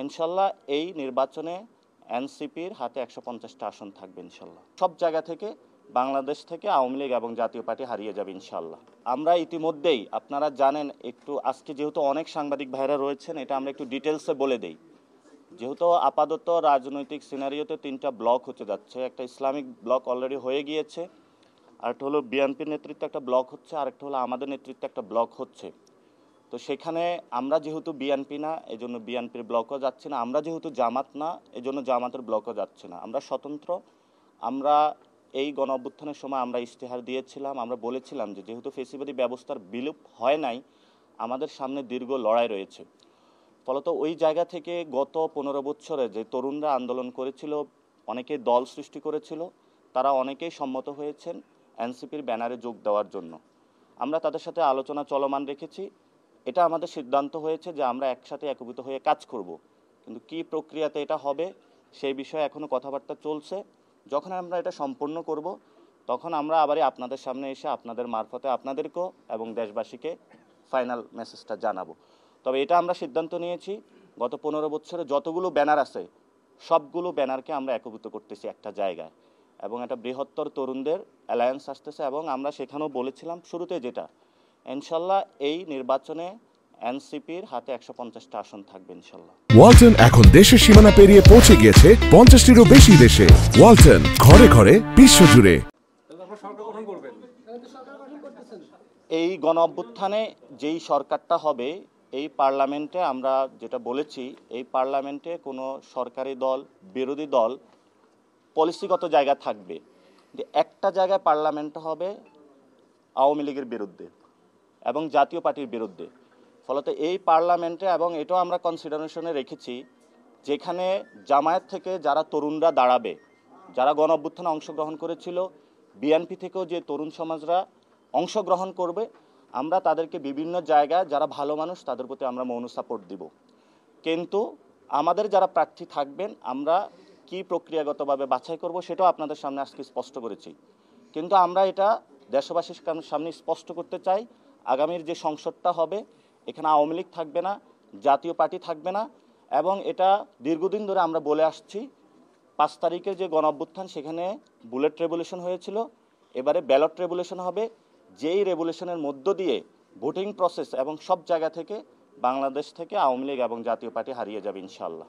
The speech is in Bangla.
ইনশাল্লাহ এই নির্বাচনে এনসিপির হাতে 150টা আসন থাকবে ইনশাল্লাহ। সব জায়গা থেকে বাংলাদেশ থেকে আওয়ামী লীগ এবং জাতীয় পার্টি হারিয়ে যাবে ইনশাল্লাহ। আমরা ইতিমধ্যেই আপনারা জানেন, একটু আজকে যেহেতু অনেক সাংবাদিক ভাইরা রয়েছেন, এটা আমরা একটু ডিটেলসে বলে দেই। যেহেতু আপাতত রাজনৈতিক সিনারিওতে 3টা ব্লক হতে যাচ্ছে। একটা ইসলামিক ব্লক অলরেডি হয়ে গিয়েছে, আরেকটা হলো বিএনপির নেতৃত্বে একটা ব্লক হচ্ছে, আরেকটা হলো আমাদের নেতৃত্বে একটা ব্লক হচ্ছে। তো সেখানে আমরা যেহেতু বিএনপি না, এজন্য বিএনপির ব্লকও যাচ্ছে না। আমরা যেহেতু জামাত না, এজন্য জামাতের ব্লকও যাচ্ছে না। আমরা স্বতন্ত্র। আমরা এই গণ অভ্যুত্থানের সময় আমরা ইশতেহার দিয়েছিলাম, আমরা বলেছিলাম যে যেহেতু ফেসিবাদী ব্যবস্থার বিলোপ হয় নাই, আমাদের সামনে দীর্ঘ লড়াই রয়েছে। ফলত ওই জায়গা থেকে গত 15 বছরে যে তরুণরা আন্দোলন করেছিল, অনেকেই দল সৃষ্টি করেছিল, তারা অনেকেই সম্মত হয়েছেন এনসিপির ব্যানারে যোগ দেওয়ার জন্য। আমরা তাদের সাথে আলোচনা চলমান রেখেছি। এটা আমাদের সিদ্ধান্ত হয়েছে যে আমরা একসাথে একীভূত হয়ে কাজ করব। কিন্তু কি প্রক্রিয়াতে এটা হবে সেই বিষয়ে এখনও কথাবার্তা চলছে। যখন আমরা এটা সম্পূর্ণ করব, তখন আমরা আবারই আপনাদের সামনে এসে আপনাদের মারফতে আপনাদেরকেও এবং দেশবাসীকে ফাইনাল মেসেজটা জানাবো। তবে এটা আমরা সিদ্ধান্ত নিয়েছি, গত 15 বছরে যতগুলো ব্যানার আছে সবগুলো ব্যানারকে আমরা একীভূত করতেছি একটা জায়গায়, এবং একটা বৃহত্তর তরুণদের অ্যালায়েন্স আসতেছে। এবং আমরা সেখানেও বলেছিলাম শুরুতে যেটা, ইনশাল্লাহ এই নির্বাচনে এনসিপির হাতে 150টা আসন থাকবে ইনশাল্লাহ। ওয়ালটন এখন দেশের সীমানা পেরিয়ে পৌঁছে গিয়েছে 50টিরও বেশি দেশে। ওয়ালটন, ঘরে ঘরে বিশ্বজুড়ে। এই গণ অভ্যুত্থানে যেই সরকারটা হবে, এই পার্লামেন্টে আমরা যেটা বলেছি, এই পার্লামেন্টে কোনো সরকারি দল, বিরোধী দল পলিসিগত জায়গা থাকবে, যে একটা জায়গায় পার্লামেন্ট হবে আওয়ামী লীগের বিরুদ্ধে এবং জাতীয় পার্টির বিরুদ্ধে। ফলত এই পার্লামেন্টে, এবং এটাও আমরা কনসিডারেশনে রেখেছি, যেখানে জামায়াত থেকে যারা তরুণরা দাঁড়াবে, যারা গণ অভ্যুত্থানে অংশগ্রহণ করেছিল, বিএনপি থেকেও যে তরুণ সমাজরা অংশগ্রহণ করবে, আমরা তাদেরকে বিভিন্ন জায়গায় যারা ভালো মানুষ তাদের প্রতি আমরা মৌন সাপোর্ট দিব। কিন্তু আমাদের যারা প্রার্থী থাকবেন আমরা কি প্রক্রিয়াগতভাবে বাছাই করব সেটাও আপনাদের সামনে আজকে স্পষ্ট করেছি। কিন্তু আমরা এটা দেশবাসীর সামনে স্পষ্ট করতে চাই, আগামীর যে সংসদটা হবে এখানে আওয়ামী লীগ থাকবে না, জাতীয় পার্টি থাকবে না। এবং এটা দীর্ঘদিন ধরে আমরা বলে আসছি, 5 তারিখের যে গণ অভ্যুত্থান সেখানে বুলেট রেভলিউশন হয়েছিল, এবারে ব্যালট রেভলিউশন হবে, যেই রেভলিউশনের মধ্য দিয়ে ভোটিং প্রসেস এবং সব জায়গা থেকে বাংলাদেশ থেকে আওয়ামী লীগ এবং জাতীয় পার্টি হারিয়ে যাবে ইনশাআল্লাহ।